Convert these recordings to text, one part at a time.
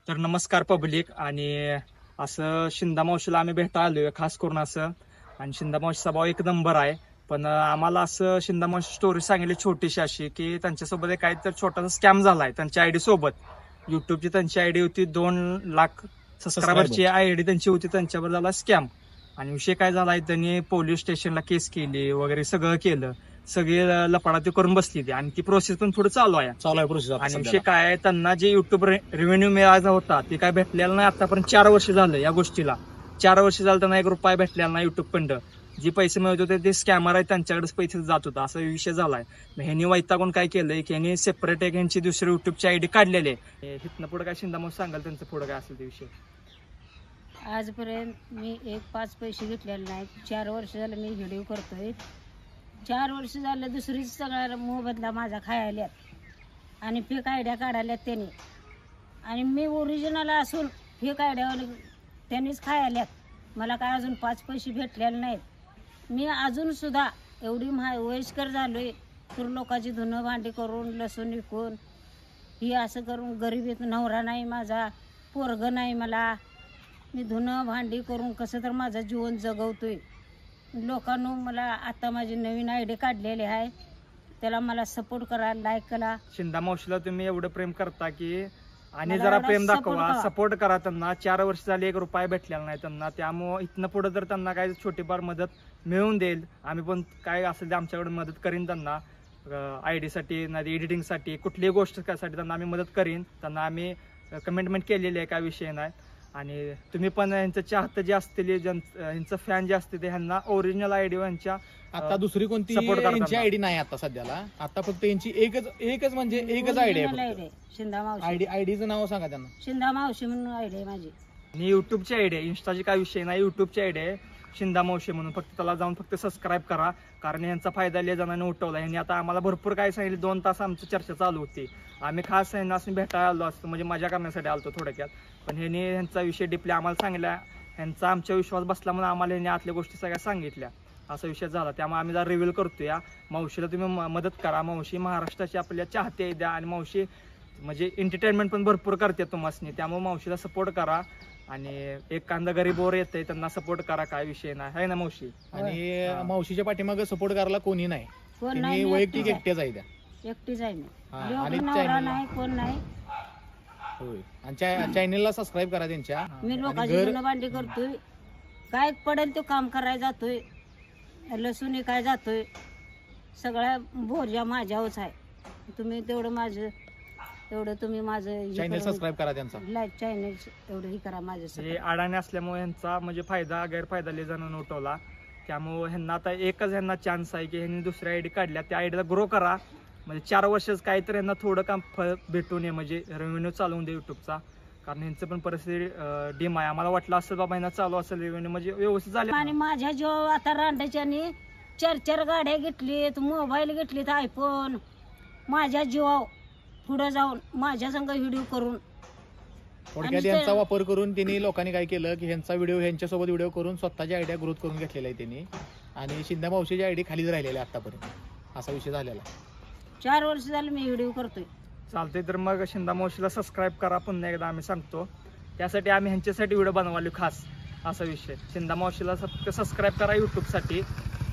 तर नमस्कार पब्लिक. आणि असं शिंदा मावशीला आम्ही भेटा आलोय खास करून असं. आणि शिंदा मावशीचा भाव एक नंबर आहे. पण आम्हाला असं शिंदा मावशी स्टोरी सांगितली छोटीशी अशी की त्यांच्यासोबत एक काहीतरी छोटासा स्कॅम झालाय त्यांच्या आयडी सोबत. युट्यूबची त्यांची आयडी होती 2 लाख सबस्क्रायबरची आयडी त्यांची होती, त्यांच्यावर झाला स्कॅम. आणि विषय काय झालाय, त्यांनी पोलीस स्टेशनला केस केली वगैरे सगळं केलं. सगळी लपाडाती करून बसली ती आणि ती प्रोसेस पण पुढे चालू आहे प्रोसेस. आणि विषय काय आहे, त्यांना जे युट्यूब रेव्हेन्यू मिळायचा होता ते काय भेटलेला नाही आतापर्यंत. 4 वर्ष झालं या गोष्टीला. 4 वर्ष झालं त्यांना 1 रुपया भेटलेला नाही युट्यूब कंड. जे पैसे मिळत होते ते स्कॅमर आहे त्यांच्याकडेच पैसे जात होता, असा विषय झालाय. ह्यांनी वैतागून काय केलंय की ह्यांनी सेपरेट एक ह्यांची दुसरी युट्यूबची आयडी काढलेली आहे. हिथनं पुढे काय शिंदा मग सांगाल त्यांचं पुढे काय असेल ते विषय. आजपर्यंत मी 5 पैसे घेतलेले नाहीत. 4 वर्ष झालं मी व्हिडिओ करतोय. 4 वर्ष झालं दुसरीच सगळा मोबदला माझा खायल्यात आणि फेक आयडिया काढाल्यात त्यांनी. आणि मी ओरिजिनल असून फेक आयडियावर त्यांनीच खायल्यात. मला काय अजून 5 पैसे भेटलेले नाहीत. मी अजून सुद्धा एवढी वयस्कर झालोय तर लोकांची धुणं भांडी करून लसूण विकून ही असं करून गरीबीत नवरा नाही माझा, पोरगं नाही मला. मी धुणं भांडी करून कसं तर माझं जीवन जगवतोय. लोकांनो मला आता माझी नवीन आयडी काढलेली आहे, त्याला मला सपोर्ट करा, लाईक करा. शिंदा मावशीला तुम्ही एवढं प्रेम करता की आणि जरा प्रेम दाखवा, सपोर्ट करा त्यांना. 4 वर्ष झाली 1 रुपया भेटलेला नाही त्यांना. त्यामुळे इथनं पुढे जर त्यांना काही छोटीफार मदत मिळवून देईल, आम्ही पण काय असेल ते आमच्याकडे मदत करीन त्यांना. आयडी साठी नाही एडिटिंगसाठी कुठलीही गोष्ट साठी त्यांना आम्ही मदत करीन. त्यांना आम्ही कमिटमेंट केलेली आहे, काय विषय नाही. आणि तुम्ही पण यांचं चाहतं जे असतील, यांचं फॅन जे असते ते ह्यांना ओरिजिनल आयडी यांच्या आता दुसरी कोणती यांची आयडी नाही आता सध्याला. आता फक्त यांची एकच म्हणजे एकच आयडी आहे. शिंदा मावशी आयडीचं नाव सांगा त्यांना. शिंदा मावशी म्हणून आयडी आहे माझी. आणि युट्यूबची आयडी आहे, इंस्टाची काय विषय नाही. युट्यूबची आयडी आहे शिंदा मावशी म्हणून. फक्त त्याला जाऊन फक्त सबस्क्राईब करा, कारण यांचा फायदा लय जणांनी उठवला. यांनी आता आम्हाला भरपूर काय सांगितलं. 2 तास आमची चर्चा चालू होती. आम्ही खास यांना भेटायला आलो असतो, म्हणजे मजा करण्यासाठी आलतो थोडक्यात. पण ह्यांनी ह्यांचा विषय डिपले आम्हाला सांगितला. ह्यांचा आमच्या विश्वास बसला म्हणून आम्हाला ह्यांनी आतल्या गोष्टी सगळ्या सांगितल्या. असा विषय झाला. त्यामुळे आम्ही जरा रिव्हील करतो. या मावशीला तुम्ही मदत करा. मावशी महाराष्ट्राची आपल्या चाहते द्या आणि मावशी म्हणजे एंटरटेनमेंट पण भरपूर करते तुम्हाला. त्यामुळे मावशीला सपोर्ट करा. आणि एक कांदा गरीबवर येते त्यांना सपोर्ट करा, काय विषय नाही आहे ना मावशी. आणि मावशीच्या पाठीमागे सपोर्ट करायला कोणी नाही, कोण नाही, वैयक्तिक एकटेच आहे त्या. एकटीच आहे मी. आणि नवरा नाही, कोण नाही. होय. आणि चॅनलला सबस्क्राईब करा त्यांच्या. मी लोकांची धुणं भांडी करतोय, काय पडेल तो काम करायला जातोय, लसूण काय जातोय, सगळ्या बोजा माझ्यावरच आहे. तुम्ही तेवढं तुम्ही माझं चॅनल सबस्क्राईब करा त्यांचा, लाईक चॅनल एवढं ही करा माझं. हे अडाणी असल्यामुळे ह्यांचा म्हणजे फायदा गैरफायदा लय जणांना उठवला. त्यामुळे ह्यांना आता एकच ह्यांना चान्स आहे की ह्यांनी दुसऱ्या आयडी काढल्या, त्या आयडीला ग्रो करा. म्हणजे 4 वर्षच काहीतरी यांना थोडं काम फळ भेटू नये, म्हणजे रेव्हेन्यू चालवून दे युट्यूबचा. कारण ह्यांचं पण परिस्थिती डीम आहे. आम्हाला वाटलं असं बाबा ह्यांना चालू असेल रेव्हेन्यू म्हणजे व्यवस्थित झाले. आणि माझ्या जीव आता रांडाच्यानी 4 गाड्या घेतलीत, मोबाईल घेतलीत, आयफोन. माझ्या जीवाव पुढे जाऊन माझ्या संग व्हिडिओ करून थोडक्यात यांचा वापर करून त्यांनी लोकांनी काय केलं की ह्यांचा व्हिडिओ ह्यांच्यासोबत व्हिडिओ करून स्वतःची आयडिया ग्रोथ करून घेतलेला आहे त्यांनी. आणि शिंदा मावशीची आयडी खालीच राहिलेली आहे आतापर्यंत, असा विषय झालेला. 4 वर्ष झालं मी व्हिडिओ करतोय. चालतंय. तर मग शिंदा मावशीला सबस्क्राईब करा पुन्हा एकदा आम्ही सांगतो. त्यासाठी आम्ही ह्यांच्यासाठी व्हिडिओ बनवली खास, असा विषय. शिंदा मावशीला फक्त सबस्क्राईब करा युट्यूबसाठी,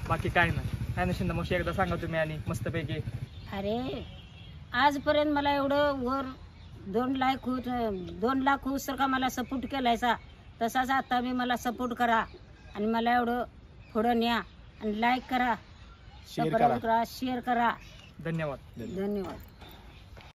बाकी काय नाही. आहे ना शिंदा मावशी, एकदा सांगा तुम्ही आणि मस्तपैकी. अरे आजपर्यंत मला एवढं वर 2 लाख होस तर का मला सपोर्ट केलायचा, तसाच आता मी मला सपोर्ट करा आणि मला एवढं पुढं न्या आणि लाईक करा, सबस्क्राईब करा, शेअर करा. धन्यवाद. धन्यवाद.